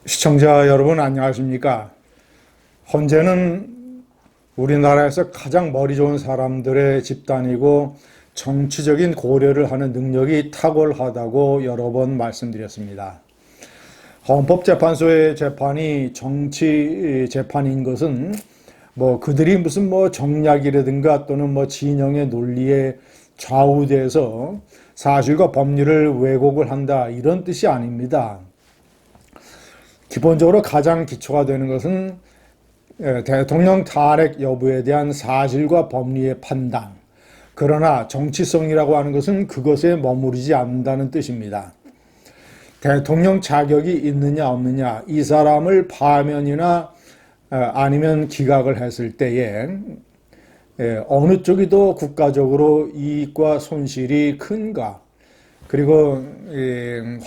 시청자 여러분 안녕하십니까? 헌재는 우리나라에서 가장 머리 좋은 사람들의 집단이고 정치적인 고려를 하는 능력이 탁월하다고 여러 번 말씀드렸습니다. 헌법재판소의 재판이 정치 재판인 것은 그들이 무슨 정략이라든가 또는 진영의 논리에 좌우돼서 사실과 법리를 왜곡을 한다 이런 뜻이 아닙니다. 기본적으로 가장 기초가 되는 것은 대통령 탄핵 여부에 대한 사실과 법리의 판단. 그러나 정치성이라고 하는 것은 그것에 머무르지 않는다는 뜻입니다. 대통령 자격이 있느냐 없느냐 이 사람을 파면이나 아니면 기각을 했을 때에 어느 쪽이 더 국가적으로 이익과 손실이 큰가, 그리고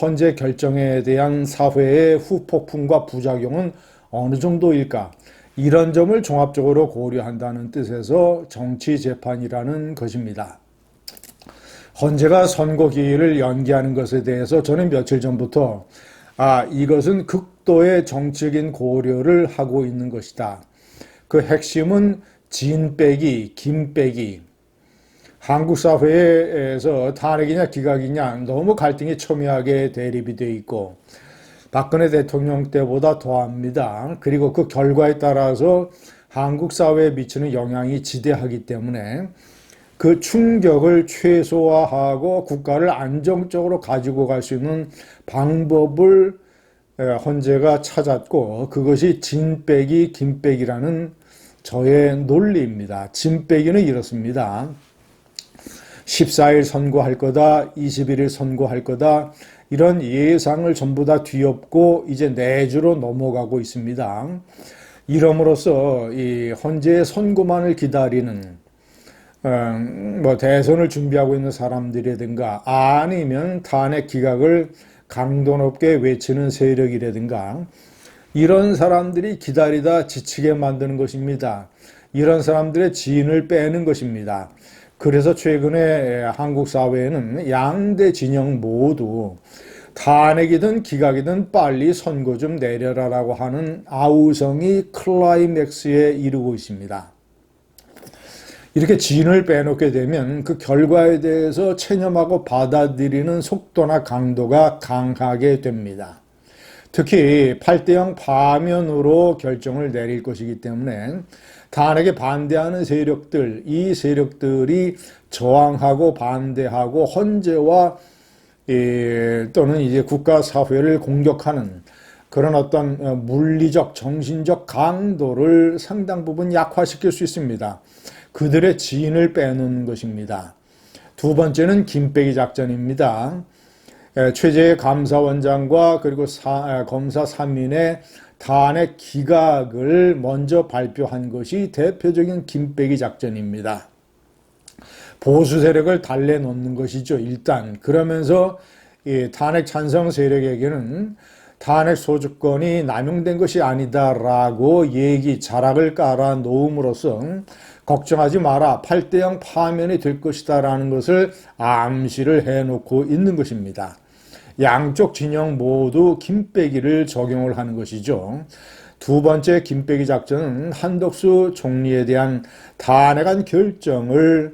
헌재 결정에 대한 사회의 후폭풍과 부작용은 어느 정도일까, 이런 점을 종합적으로 고려한다는 뜻에서 정치재판이라는 것입니다. 헌재가 선고 기일을 연기하는 것에 대해서 저는 며칠 전부터 이것은 극도의 정치적인 고려를 하고 있는 것이다. 그 핵심은 진 빼기, 김 빼기. 한국 사회에서 탄핵이냐 기각이냐 너무 갈등이 첨예하게 대립이 되어 있고 박근혜 대통령 때보다 더합니다. 그리고 그 결과에 따라서 한국 사회에 미치는 영향이 지대하기 때문에 그 충격을 최소화하고 국가를 안정적으로 가지고 갈 수 있는 방법을 헌재가 찾았고, 그것이 진 빼기 김 빼기라는 저의 논리입니다. 진 빼기는 이렇습니다. 14일 선고할 거다, 21일 선고할 거다, 이런 예상을 전부 다 뒤엎고 이제 내주로 넘어가고 있습니다. 이름으로써 이 헌재의 선고만을 기다리는 대선을 준비하고 있는 사람들이라든가 아니면 탄핵 기각을 강도 높게 외치는 세력이라든가 이런 사람들이 기다리다 지치게 만드는 것입니다. 이런 사람들의 진을 빼는 것입니다. 그래서 최근에 한국 사회에는 양대 진영 모두 탄핵이든 기각이든 빨리 선고 좀 내려라라고 하는 아우성이 클라이맥스에 이르고 있습니다. 이렇게 진을 빼놓게 되면 그 결과에 대해서 체념하고 받아들이는 속도나 강도가 강하게 됩니다. 특히 8대0 파면으로 결정을 내릴 것이기 때문에 탄핵에 반대하는 세력들, 이 세력들이 저항하고 반대하고 헌재와 또는 이제 국가 사회를 공격하는 그런 어떤 물리적, 정신적 강도를 상당 부분 약화시킬 수 있습니다. 그들의 진을 빼놓는 것입니다. 두 번째는 김빼기 작전입니다. 최재해 감사원장과 그리고 검사 3인의 탄핵 기각을 먼저 발표한 것이 대표적인 김빼기 작전입니다. 보수 세력을 달래놓는 것이죠. 일단 그러면서 이 탄핵 찬성 세력에게는 탄핵 소주권이 남용된 것이 아니다라고 자락을 깔아 놓음으로써 걱정하지 마라, 8대0 파면이 될 것이다 라는 것을 암시를 해놓고 있는 것입니다. 양쪽 진영 모두 김빼기를 적용을 하는 것이죠. 두 번째 김빼기 작전은 한덕수 총리에 대한 탄핵안 결정을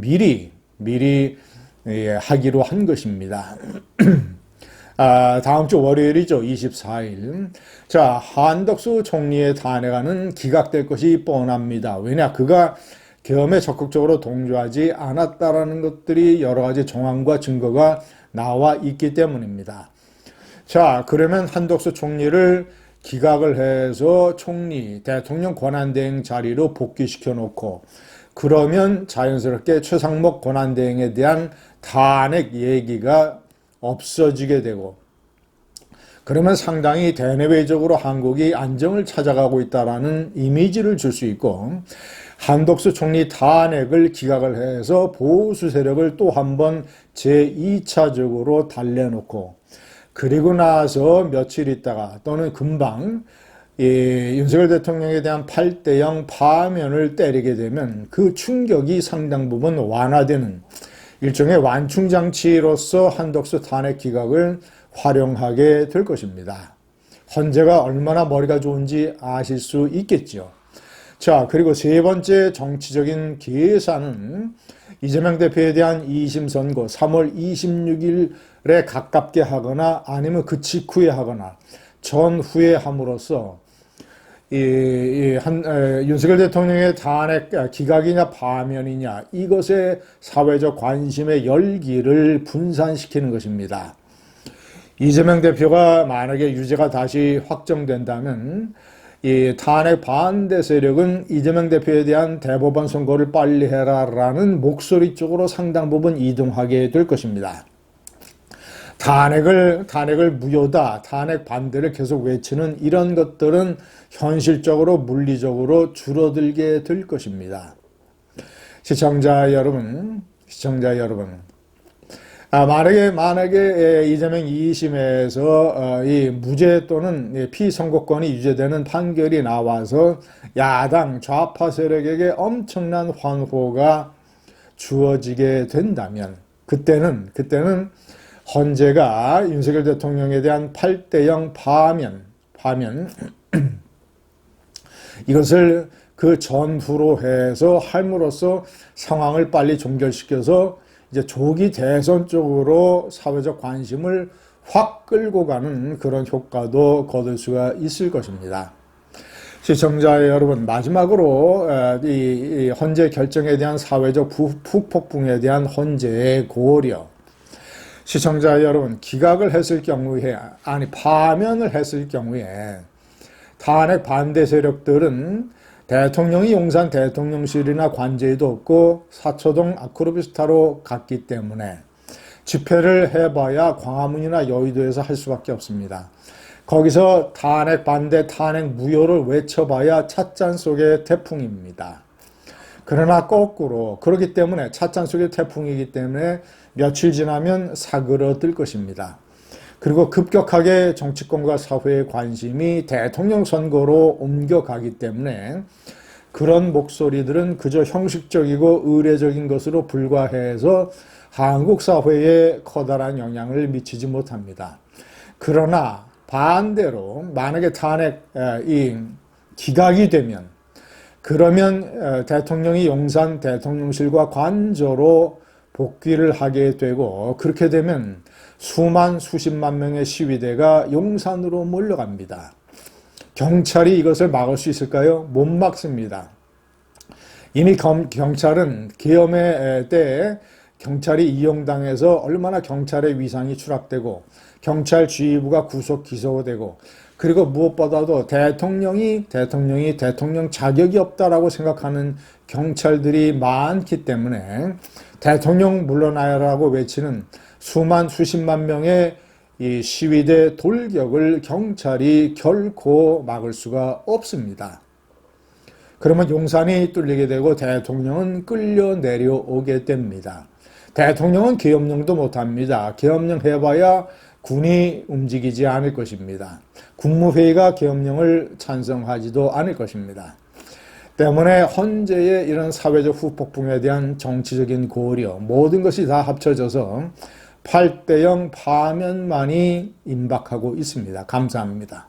미리 하기로 한 것입니다. 다음 주 월요일이죠. 24일. 자, 한덕수 총리의 탄핵안은 기각될 것이 뻔합니다. 왜냐? 그가 계엄에 적극적으로 동조하지 않았다라는 것들이 여러 가지 정황과 증거가 나와 있기 때문입니다. 자, 그러면 한덕수 총리를 기각을 해서 대통령 권한대행 자리로 복귀시켜 놓고 그러면 자연스럽게 최상목 권한대행에 대한 탄핵 얘기가 없어지게 되고, 그러면 상당히 대내외적으로 한국이 안정을 찾아가고 있다라는 이미지를 줄 수 있고, 한덕수 총리 탄핵을 기각을 해서 보수 세력을 또 한 번 제2차적으로 달래놓고, 그리고 나서 며칠 있다가 또는 금방 윤석열 대통령에 대한 8대0 파면을 때리게 되면 그 충격이 상당 부분 완화되는 일종의 완충장치로서 한덕수 탄핵 기각을 활용하게 될 것입니다. 헌재가 얼마나 머리가 좋은지 아실 수 있겠죠. 자, 그리고 세 번째 정치적인 계산은 이재명 대표에 대한 2심 선고 3월 26일에 가깝게 하거나 아니면 그 직후에 하거나 전후에 함으로써 윤석열 대통령의 탄핵 기각이냐 파면이냐 이것에 사회적 관심의 열기를 분산시키는 것입니다. 이재명 대표가 만약에 유죄가 다시 확정된다면 이 탄핵 반대 세력은 이재명 대표에 대한 대법원 선고를 빨리 해라라는 목소리 쪽으로 상당 부분 이동하게 될 것입니다. 탄핵을 무효다, 탄핵 반대를 계속 외치는 이런 것들은 현실적으로 물리적으로 줄어들게 될 것입니다. 시청자 여러분, 만약에 이재명 2심에서 이 무죄 또는 피선고권이 유죄되는 판결이 나와서 야당 좌파 세력에게 엄청난 환호가 주어지게 된다면 그때는 헌재가 윤석열 대통령에 대한 8대0 파면 이것을 그 전후로 해서 함으로써 상황을 빨리 종결시켜서 이제 조기 대선 쪽으로 사회적 관심을 확 끌고 가는 그런 효과도 거둘 수가 있을 것입니다. 시청자 여러분, 마지막으로 이 헌재 결정에 대한 사회적 후폭풍에 대한 헌재의 고려. 시청자 여러분, 기각을 했을 경우에, 파면을 했을 경우에 탄핵 반대 세력들은 대통령이 용산 대통령실이나 관제에도 없고 사초동 아크로비스타로 갔기 때문에 집회를 해봐야 광화문이나 여의도에서 할 수밖에 없습니다. 거기서 탄핵 반대, 탄핵 무효를 외쳐봐야 찻잔 속의 태풍입니다. 그러나 거꾸로 그렇기 때문에 찻잔 속의 태풍이기 때문에 며칠 지나면 사그러들 것입니다. 그리고 급격하게 정치권과 사회의 관심이 대통령 선거로 옮겨가기 때문에 그런 목소리들은 그저 형식적이고 의례적인 것으로 불과해서 한국 사회에 커다란 영향을 미치지 못합니다. 그러나 반대로 만약에 탄핵이 기각이 되면 그러면 대통령이 용산 대통령실과 관저로 복귀를 하게 되고 그렇게 되면 수십만 명의 시위대가 용산으로 몰려갑니다. 경찰이 이것을 막을 수 있을까요? 못 막습니다. 이미 경찰은 계엄의 때에 경찰이 이용당해서 얼마나 경찰의 위상이 추락되고 경찰 지휘부가 구속 기소되고 그리고 무엇보다도 대통령 자격이 없다라고 생각하는 경찰들이 많기 때문에 대통령 물러나야라고 외치는 수십만 명의 이 시위대 돌격을 경찰이 결코 막을 수가 없습니다. 그러면 용산이 뚫리게 되고 대통령은 끌려 내려오게 됩니다. 대통령은 계엄령도 못합니다. 계엄령 해봐야 군이 움직이지 않을 것입니다. 국무회의가 계엄령을 찬성하지도 않을 것입니다. 때문에 헌재의 이런 사회적 후폭풍에 대한 정치적인 고려 모든 것이 다 합쳐져서 8대0 파면만이 임박하고 있습니다. 감사합니다.